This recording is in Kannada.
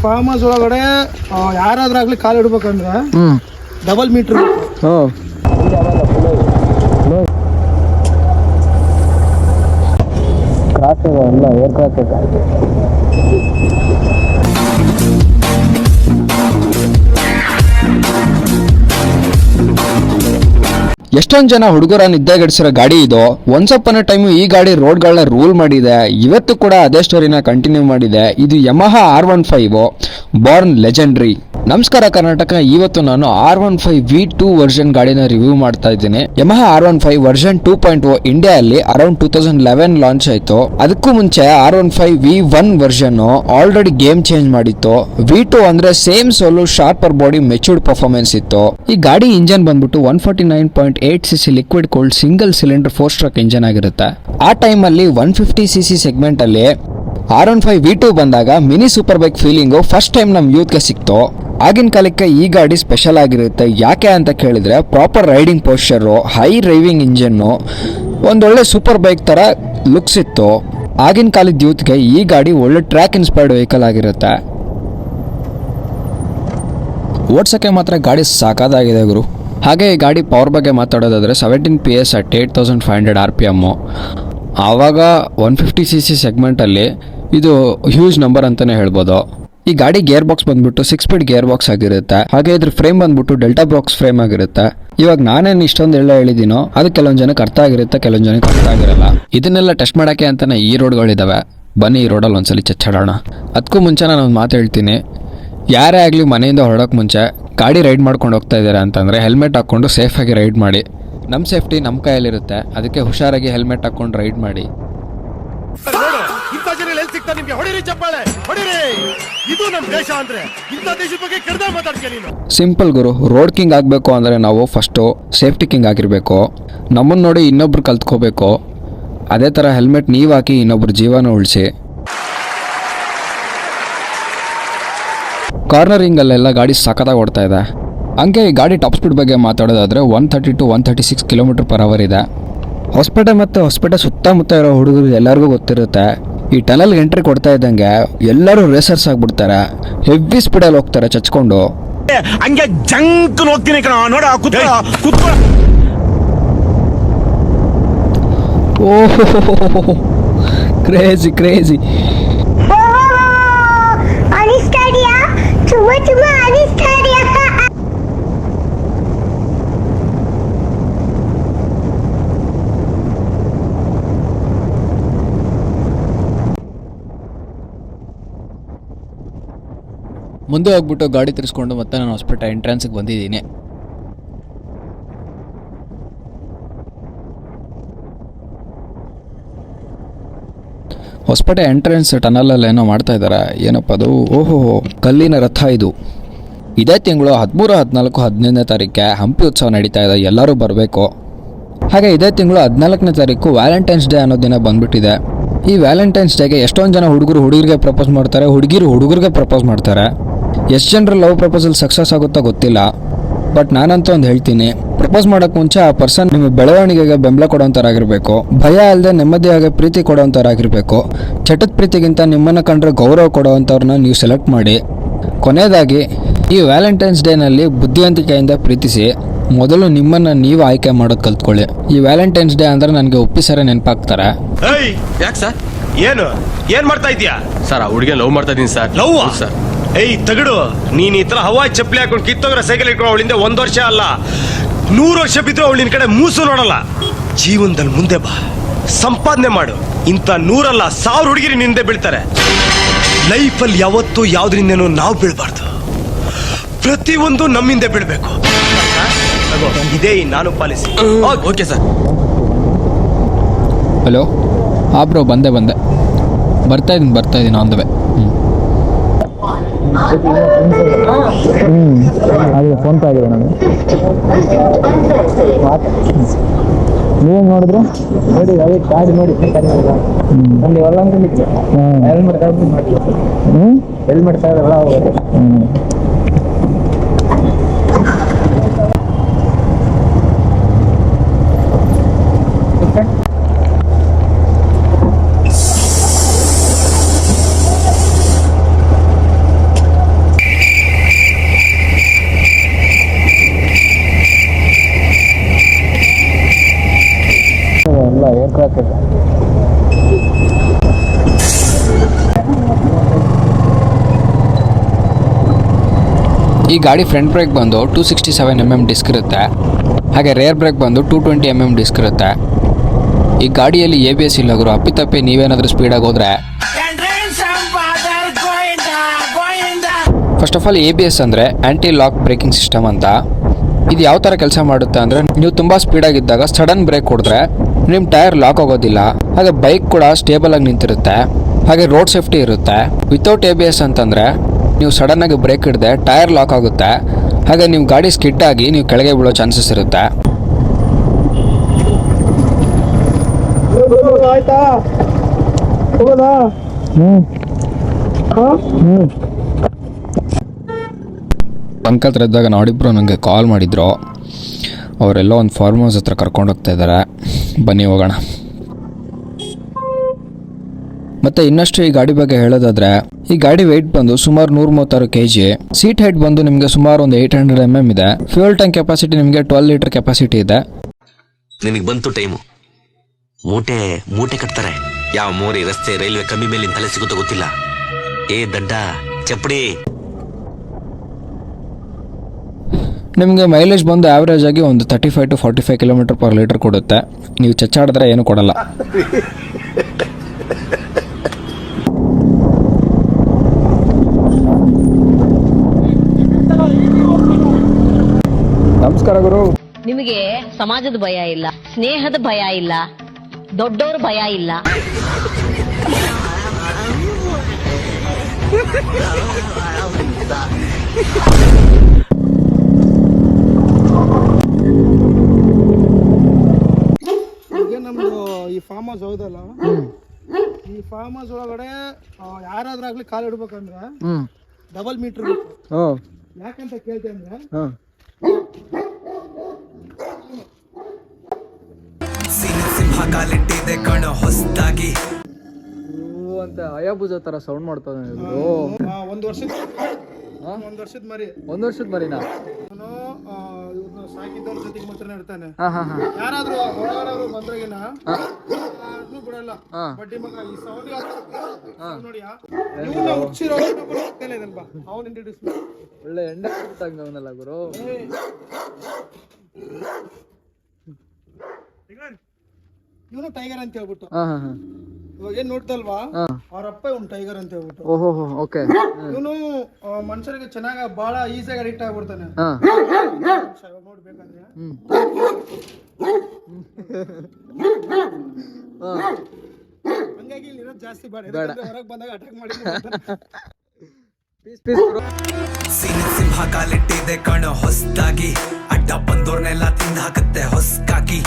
ಫಾರ್ಮ್ ಹೌಸ್ ಒಳಗಡೆ ಯಾರಾದ್ರಾಗ್ಲಿ ಕಾಲು ಇಡ್ಬೇಕಂದ್ರೆ ಡಬಲ್ ಮೀಟರ್. ಕ್ರಾಸ್ ಎಲ್ಲ ಏರ್ ಕ್ರಾಸ್. ಎಷ್ಟೊಂದು ಜನ ಹುಡುಗರ ನಿದ್ದೆಗೆಡಿಸಿರೋ ಗಾಡಿ ಇದು. ಒನ್ಸ್ ಅಪಾನ್ ಅ ಟೈಮ್ ಈ ಗಾಡಿ ರೋಡ್ಗಳನ್ನ ರೂಲ್ ಮಾಡಿದೆ. ಇವತ್ತು ಕೂಡ ಅದೇ ಸ್ಟೋರಿನ ಕಂಟಿನ್ಯೂ ಮಾಡಿದೆ. ಇದು ಯಮಹಾ R15 ಬಾರ್ನ್ ಲೆಜೆಂಡ್ರಿ. ನಮಸ್ಕಾರ ಕರ್ನಾಟಕ. ಇವತ್ತು ನಾನು R15 V2 ವರ್ಷನ್ ಗಾಡಿನ ರಿವ್ಯೂ ಮಾಡ್ತಾ ಇದ್ದೀನಿ. ಯಮಹಾ R15 ವರ್ಷನ್ 2.0 ಇಂಡಿಯಾ ಅಲ್ಲಿ ಅರೌಂಡ್ 2011 ಲಾಂಚ್ ಆಯ್ತು. ಅದಕ್ಕೂ ಮುಂಚೆ R15 V1 version already game change ಮಾಡಿತ್ತು. V2 ಅಂದ್ರೆ ಸೇಮ್ ಸೋಲು, ಶಾರ್ಪರ್ ಬಾಡಿ, ಮೆಚೂರ್ಡ್ ಪರ್ಫಾರ್ಮೆನ್ಸ್ ಇತ್ತು. ಈ ಗಾಡಿ ಇಂಜನ್ ಬಂದ್ಬಿಟ್ಟು 149.8cc liquid cooled single cylinder 4 stroke engine ಆಗಿರುತ್ತೆ. ಆ ಟೈಮ್ ಅಲ್ಲಿ 150cc ಸೆಗ್ಮೆಂಟ್ ಅಲ್ಲಿ R15 V2 ಬಂದಾಗ mini super bike feeling first time ನಮ್ ಯೂತ್ಗೆ ಸಿಕ್ತು. ಆಗಿನ ಕಾಲಕ್ಕೆ ಈ ಗಾಡಿ ಸ್ಪೆಷಲ್ ಆಗಿರುತ್ತೆ. ಯಾಕೆ ಅಂತ ಕೇಳಿದ್ರೆ proper riding ಪೋಸ್ಚರು, high driving engine, ಒಂದೊಳ್ಳೆ ಸೂಪರ್ ಬೈಕ್ ತರ ಲುಕ್ಸ್ ಇತ್ತು. ಆಗಿನ ಕಾಲದ ಯೂತ್ಗೆ ಈ ಗಾಡಿ ಒಳ್ಳೆ ಟ್ರ್ಯಾಕ್ ಇನ್ಸ್ಪೈರ್ಡ್ ವೆಹಿಕಲ್ ಆಗಿರುತ್ತೆ. ಓಡ್ಸಕ್ಕೆ ಮಾತ್ರ ಗಾಡಿ ಸಾಕಾಗಿದೆ ಗುರು. ಹಾಗೆ ಈ ಗಾಡಿ ಪವರ್ ಬಗ್ಗೆ ಮಾತಾಡೋದಾದ್ರೆ 17 PS ಅಟ್ 8500 RPM. ಆವಾಗ 150cc ಸೆಗ್ಮೆಂಟಲ್ಲಿ ಇದು ಹ್ಯೂಜ್ ನಂಬರ್ ಅಂತಲೇ ಹೇಳ್ಬೋದು. ಈ ಗಾಡಿ ಗೇರ್ ಬಾಕ್ಸ್ ಬಂದ್ಬಿಟ್ಟು 6 ಸ್ಪೀಡ್ ಗೇರ್ ಬಾಕ್ಸ್ ಆಗಿರುತ್ತೆ. ಹಾಗೆ ಇದ್ರ ಫ್ರೇಮ್ ಬಂದ್ಬಿಟ್ಟು ಡೆಲ್ಟಾ ಬಾಕ್ಸ್ ಫ್ರೇಮ್ ಆಗಿರುತ್ತೆ. ಇವಾಗ ನಾನೇನು ಇಷ್ಟೊಂದು ಹೇಳಿದ್ದೀನೋ ಅದು ಕೆಲವೊಂದು ಜನಕ್ಕೆ ಅರ್ಥ ಆಗಿರುತ್ತೆ, ಕೆಲವೊಂದು ಜನಕ್ಕೆ ಅರ್ಥ ಆಗಿರಲ್ಲ. ಇದನ್ನೆಲ್ಲ ಟೆಸ್ಟ್ ಮಾಡೋಕ್ಕೆ ಅಂತಾನೆ ಈ ರೋಡ್ಗಳಿದ್ದಾವೆ. ಬನ್ನಿ ಈ ರೋಡಲ್ಲಿ ಒಂದ್ಸಲಿ ಚಚ್ಚಾಡೋಣ. ಅದಕ್ಕೂ ಮುಂಚೆ ನಾನು ಒಂದು ಮಾತು ಹೇಳ್ತೀನಿ. ಯಾರೇ ಆಗಲಿ ಮನೆಯಿಂದ ಹೊರಡೋಕ್ಕೆ ಮುಂಚೆ ಗಾಡಿ ರೈಡ್ ಮಾಡ್ಕೊಂಡು ಹೋಗ್ತಾ ಇದ್ದಾರೆ ಅಂತಂದರೆ ಹೆಲ್ಮೆಟ್ ಹಾಕ್ಕೊಂಡು ಸೇಫಾಗಿ ರೈಡ್ ಮಾಡಿ. ನಮ್ಮ ಸೇಫ್ಟಿ ನಮ್ಮ ಕೈಯಲ್ಲಿರುತ್ತೆ. ಅದಕ್ಕೆ ಹುಷಾರಾಗಿ ಹೆಲ್ಮೆಟ್ ಹಾಕ್ಕೊಂಡು ರೈಡ್ ಮಾಡಿ. ಸಿಂಪಲ್ ಗುರು. ರೋಡ್ ಕಿಂಗ್ ಆಗಬೇಕು ಅಂದರೆ ನಾವು ಫಸ್ಟು ಸೇಫ್ಟಿ ಕಿಂಗ್ ಆಗಿರಬೇಕು. ನಮ್ಮನ್ನು ನೋಡಿ ಇನ್ನೊಬ್ರು ಕಲ್ತ್ಕೋಬೇಕು. ಅದೇ ಥರ ಹೆಲ್ಮೆಟ್ ನೀವು ಹಾಕಿ ಇನ್ನೊಬ್ರು ಜೀವನ ಉಳಿಸಿ. ಕಾರ್ನರಿಂಗಲ್ಲೆಲ್ಲ ಗಾಡಿ ಸಖತ್ತಾಗಿ ಓಡ್ತಾ ಇದೆ. ಹಂಗೆ ಈ ಗಾಡಿ ಟಾಪ್ ಸ್ಪೀಡ್ ಬಗ್ಗೆ ಮಾತಾಡೋದಾದರೆ 130 to 136 km/h ಇದೆ. ಹೊಸಪೇಟೆ ಮತ್ತು ಹೊಸಪೇಟೆ ಸುತ್ತಮುತ್ತ ಇರೋ ಹುಡುಗರು ಎಲ್ಲರಿಗೂ ಗೊತ್ತಿರುತ್ತೆ. ಈ ಟನಲ್ಗೆ ಎಂಟ್ರಿ ಕೊಡ್ತಾ ಇದ್ದಂಗೆ ಎಲ್ಲರೂ ರೇಸರ್ಸ್ ಆಗ್ಬಿಡ್ತಾರೆ. ಹೆವಿ ಸ್ಪೀಡಲ್ಲಿ ಹೋಗ್ತಾರೆ ಚಚ್ಕೊಂಡು. ಹಂಗೆ ಜಂಕ್ ಹೋಗ್ತೀನಿ ನೋಡ. ಓಹೋ, ಕ್ರೇಜಿ ಕ್ರೇಜಿ. ಮುಂದೆ ಹೋಗ್ಬಿಟ್ಟು ಗಾಡಿ ತಿರ್ಸ್ಕೊಂಡು ಮತ್ತೆ ನಾನು ಹೊಸಪೇಟೆ ಎಂಟ್ರೆನ್ಸ್ಗೆ ಬಂದಿದ್ದೀನಿ. ಹೊಸಪೇಟೆ ಎಂಟ್ರೆನ್ಸ್ ಟನಲಲ್ಲಿ ಏನೋ ಮಾಡ್ತಾ ಇದ್ದಾರೆ. ಏನಪ್ಪ ಅದು? ಓಹೋ, ಕಲ್ಲಿನ ರಥ ಇದು. ಇದೇ ತಿಂಗಳು 13, 14, 15ನೇ ತಾರೀಕೆ ಹಂಪಿ ಉತ್ಸವ ನಡೀತಾ ಇದೆ. ಎಲ್ಲರೂ ಬರಬೇಕು. ಹಾಗೆ ಇದೇ ತಿಂಗಳು 14ನೇ ತಾರೀಕು ವ್ಯಾಲೆಂಟೈನ್ಸ್ ಡೇ ಅನ್ನೋ ದಿನ ಬಂದ್ಬಿಟ್ಟಿದೆ. ಈ ವ್ಯಾಲೆಂಟೈನ್ಸ್ ಡೇಗೆ ಎಷ್ಟೊಂದು ಜನ ಹುಡುಗರು ಹುಡುಗರಿಗೆ ಪ್ರಪೋಸ್ ಮಾಡ್ತಾರೆ, ಹುಡುಗಿರು ಹುಡುಗರಿಗೆ ಪ್ರಪೋಸ್ ಮಾಡ್ತಾರೆ. ಎಷ್ಟು ಜನರ ಲವ್ ಪ್ರಪೋಸಲ್ ಸಕ್ಸಸ್ ಆಗುತ್ತೋ ಗೊತ್ತಿಲ್ಲ. ಬಟ್ ನಾನಂತೂ ಒಂದು ಹೇಳ್ತೀನಿ, ಪ್ರಪೋಸ್ ಮಾಡೋಕ್ಕೆ ಮುಂಚೆ ಆ ಪರ್ಸನ್ ನಿಮ್ಮ ಬೆಳವಣಿಗೆಗೆ ಬೆಂಬಲ ಕೊಡೋಂಥರಾಗಿರಬೇಕು. ಭಯ ಅಲ್ಲದೆ ನೆಮ್ಮದಿಯಾಗಿ ಪ್ರೀತಿ ಕೊಡೋಂಥರಾಗಿರಬೇಕು. ಚಟದ ಪ್ರೀತಿಗಿಂತ ನಿಮ್ಮನ್ನು ಕಂಡ್ರೆ ಗೌರವ ಕೊಡೋವಂಥವ್ರನ್ನ ನೀವು ಸೆಲೆಕ್ಟ್ ಮಾಡಿ. ಕೊನೆಯದಾಗಿ ಈ ವ್ಯಾಲೆಂಟೈನ್ಸ್ ಡೇನಲ್ಲಿ ಬುದ್ಧಿವಂತಿಕೆಯಿಂದ ಪ್ರೀತಿಸಿ. ಮೊದಲು ನಿಮ್ಮನ್ನು ನೀವು ಆಯ್ಕೆ ಮಾಡೋದು ಕಲ್ತ್ಕೊಳ್ಳಿ. ಈ ವ್ಯಾಲೆಂಟೈನ್ಸ್ ಡೇ ಅಂದರೆ ನನಗೆ ಒಪ್ಪಿಸರೆ ನೆನಪಾಗ್ತಾರೆ. ಯಾಕೆ ಸರ್? ಏನ್ ಮಾಡ್ತಾ ಇದೀಯಾ ಸರ್? ಆ ಹುಡುಗಿನ ಲವ್ ಮಾಡ್ತಾ ಇದೀನಿ ಸರ್. Love sir? ಏಯ್ ತಗಡು, ನೀನ್ ಈ ತರ ಹವಾಯಿ ಚಪ್ಪಲಿ ಹಾಕೊಂಡು ಕಿತ್ತೋಗ್ರ ಸೈಕಲ್ ಇಟ್ಕೊಂಡು ಅವಳಿಂದ 1 ವರ್ಷ ಅಲ್ಲ 100 ವರ್ಷ ಬಿದ್ರು ಅವಳಿನ ಕಡೆ ಮೂಸು ನೋಡಲ್ಲ. ಜೀವನದಲ್ಲಿ ಮುಂದೆ ಬಾ, ಸಂಪಾದನೆ ಮಾಡು. ಇಂಥ 100 ಅಲ್ಲ 1000 ಹುಡುಗಿರಿ ನಿಂದೆ ಬೀಳ್ತಾರೆ. ಲೈಫಲ್ಲಿ ಯಾವತ್ತೂ ಯಾವ್ದ್ರಿಂದೇನೋ ನಾವು ಬೀಳ್ಬಾರ್ದು. ಪ್ರತಿಯೊಂದು ನಮ್ಮಿಂದ ಬೀಳ್ಬೇಕು. ಇದೇ ನಾನು policy. Okay sir. Hello. Bro, ಬಂದೆ ಬರ್ತಾ ಇದ್ದೀನಿ ಆನ್ ದ ವೇ. ಅದೇ ಫೋನ್ ಪೇ ಆಗಿದೆ ನನಗೆ. ನೀವೇನು ನೋಡಿದ್ರೆ ನೋಡಿ, ಅದೇ ಕಾರ್ಡ್ ನೋಡಿ. ಅಲ್ಲಿ ಎಲ್ಲ ಹೆಲ್ಮೆಟ್ ಹೆಲ್ಮೆಟ್ ಎಲ್ಲ ಹೋಗೋದು. ಎಲ್ಲ ಏರ್ ಕ್ರ್ಯಾಕ್ ಇದೆ. ಈ ಗಾಡಿ ಫ್ರಂಟ್ ಬ್ರೇಕ್ ಬಂದು 267 mm ಡಿಸ್ಕ್ ಇರುತ್ತೆ. ಹಾಗೆ ರೇರ್ ಬ್ರೇಕ್ ಬಂದು 220 mm ಡಿಸ್ಕ್ ಇರುತ್ತೆ. ಈ ಗಾಡಿಯಲ್ಲಿ ABS ಇಲ್ಲ ಗುರು. ಅಪ್ಪಿತಪ್ಪಿ ನೀವೇನಾದರೂ ಸ್ಪೀಡಾಗಿ ಹೋದ್ರೆ, ಫಸ್ಟ್ ಆಫ್ ಆಲ್ ABS ಅಂದರೆ ಆ್ಯಂಟಿ ಲಾಕ್ ಬ್ರೇಕಿಂಗ್ ಸಿಸ್ಟಮ್ ಅಂತ. ಇದು ಯಾವ ಥರ ಕೆಲಸ ಮಾಡುತ್ತೆ ಅಂದರೆ, ನೀವು ತುಂಬ ಸ್ಪೀಡಾಗಿದ್ದಾಗ ಸಡನ್ ಬ್ರೇಕ್ ಹೊಡೆದ್ರೆ ನಿಮ್ಮ ಟೈರ್ ಲಾಕ್ ಆಗೋದಿಲ್ಲ. ಹಾಗೆ ಬೈಕ್ ಕೂಡ ಸ್ಟೇಬಲ್ ಆಗಿ ನಿಂತಿರುತ್ತೆ. ಹಾಗೆ ರೋಡ್ ಸೇಫ್ಟಿ ಇರುತ್ತೆ. ವಿತೌಟ್ ABS ಅಂತಂದರೆ ನೀವು ಸಡನ್ನಾಗಿ ಬ್ರೇಕ್ ಹಿಡಿದೆ ಟೈರ್ ಲಾಕ್ ಆಗುತ್ತೆ. ಹಾಗೆ ನೀವು ಗಾಡಿ ಸ್ಕಿಡ್ ಆಗಿ ನೀವು ಕೆಳಗೆ ಬೀಳೋ ಚಾನ್ಸಸ್ ಇರುತ್ತೆ. ಆಯ್ತಾ ಹೋಗೋದಾ? ಅಂಕಲ್ ಹತ್ರ ಇದ್ದಾಗ ನಾಡಿಬ್ರು ನನಗೆ ಕಾಲ್ ಮಾಡಿದ್ರು. ಅವರೆಲ್ಲ ಒಂದು ಫಾರ್ಮ್ ಹೌಸ್ ಹತ್ರ ಕರ್ಕೊಂಡು ಹೋಗ್ತಾ ಇದ್ದಾರೆ. ಬನ್ನಿ ಹೋಗೋಣ. ಮತ್ತು ಇನ್ನಷ್ಟು ಈ ಗಾಡಿ ಬಗ್ಗೆ ಹೇಳೋದಾದರೆ, ಈ ಗಾಡಿ ವೆಯ್ಟ್ ಬಂದು ಸುಮಾರು 136 kg. ಸೀಟ್ ಹೈಟ್ ಬಂದು ನಿಮಗೆ ಸುಮಾರು ಒಂದು 800 mm ಇದೆ. ಫ್ಯೂಯಲ್ ಟ್ಯಾಂಕ್ ಕೆಪಾಸಿಟಿ ನಿಮಗೆ 12 ಲೀಟರ್ ಕೆಪಾಸಿಟಿ ಇದೆ. ನಿನಗೆ ಬಂತು ಟೈಮು. ಮೂಟೆ ಕಟ್ತಾರೆ. ಯಾವ ಮೋರಿ ರಸ್ತೆ ರೈಲ್ವೆ ಕಮ್ಮಿ ಮೇಲೆ ತಲೆ ಸಿಗುತ್ತೋ ಗೊತ್ತಿಲ್ಲ. ಏ ದಡ್ಡ ಚಪ್ಪಡಿ. ನಿಮಗೆ ಮೈಲೇಜ್ ಬಂದು ಆವ್ರೇಜ್ ಆಗಿ ಒಂದು 35 to 45 km/ಲೀಟರ್ ಕೊಡುತ್ತೆ. ನೀವು ಚಚ್ಚಾಡಿದ್ರೆ ಏನು ಕೊಡಲ್ಲ. ನಮಸ್ಕಾರ ಗುರು. ನಿಮಗೆ ಸಮಾಜದ ಭಯ ಇಲ್ಲ, ಸ್ನೇಹದ ಭಯ ಇಲ್ಲ, ದೊಡ್ಡವ್ರ ಭಯ ಇಲ್ಲ. ಈಗ ನಮ್ದು ಈ ಫಾರ್ಮ್ ಹೌಸ್ ಹೌದಲ್ಲ, ಈ ಫಾರ್ಮ್ ಹೌಸ್ ಒಳಗಡೆ ಯಾರಾದ್ರಾಗ್ಲಿ ಕಾಲು ಇಡ್ಬೇಕಂದ್ರೆ ಡಬಲ್ ಮೀಟರ್ ಬೇಕು. ಯಾಕಂತ ಕೇಳ್ತೆ ಅಂದ್ರೆ, ಕಾಲಿಟ್ಟಿದೆ ಕಣ ಹೊಸದಾಗಿ ಅಂತ ಅಯಾಬುಜ ತರ ಸೌಂಡ್ ಮಾಡ್ತಾನೆ. ಒಂದು ವರ್ಷದ ಮರಿ. ಒಂದು ವರ್ಷದ ಮರಿನಾ? ನಾನು ಇವ್ರನ್ನ ಸಾಕಿದ್ದವ್ರ ಜೊತೆಗೆ ಮಾತ್ರ ಇರ್ತಾನೆ. ಯಾರಾದ್ರೂ ಹೊರಗಾರವ್ರು ಬಂದ್ರಗಿನ ಬಿಡಲ್ಲ. ಬಡ್ಡಿ ಮಗ ಈ ಸೌಂಡ್ ನೋಡಿಯಾ, ಹುಚ್ಚಿರೋ ಅವನ್ ಇಂಟ್ರೊಡ್ಯೂಸ್ ಮಾಡಿ. ಒಳ್ಳೆ ಎಂಡ ಅವನಲ್ಲ ಗುರು. ಇವನು ಟೈಗರ್ ಅಂತ ಹೇಳ್ಬಿಟ್ಟು, ಇವಾಗ ಏನ್ ನೋಡ್ತಲ್ವಾ ಅವ್ರಪ್ಪ ಇವ್ನು ಟೈಗರ್ ಅಂತ ಹೇಳ್ಬಿಟ್ಟು. ಇವನು ಮನುಷ್ಯರಿಗೆ ಚೆನ್ನಾಗ ಬಹಳ ಈಸಿಯಾಗಿ ಅಡಿಕ್ಟ್ ಆಗ್ಬಿಡ್ತಾನೆ. ನೋಡ್ಬೇಕಂದ್ರೆ ಹಂಗಾಗಿ ಇಲ್ಲಿ ಇರೋದು ಜಾಸ್ತಿ ಬೇಡ. ಹೊರಗೆ ಬಂದಾಗ ಅಟ್ಯಾಕ್ ಮಾಡಿ ಸಿಂಹ ಕಾಲಿಟ್ಟಿದೆ ಕಣ ಹೊಸದಾಗಿ. ಅಡ್ಡ ಬಂದೋರ್ನೆಲ್ಲ ತಿಂದ ಹಾಕತ್ತೆ ಹೊಸ್ಕಾಕಿ.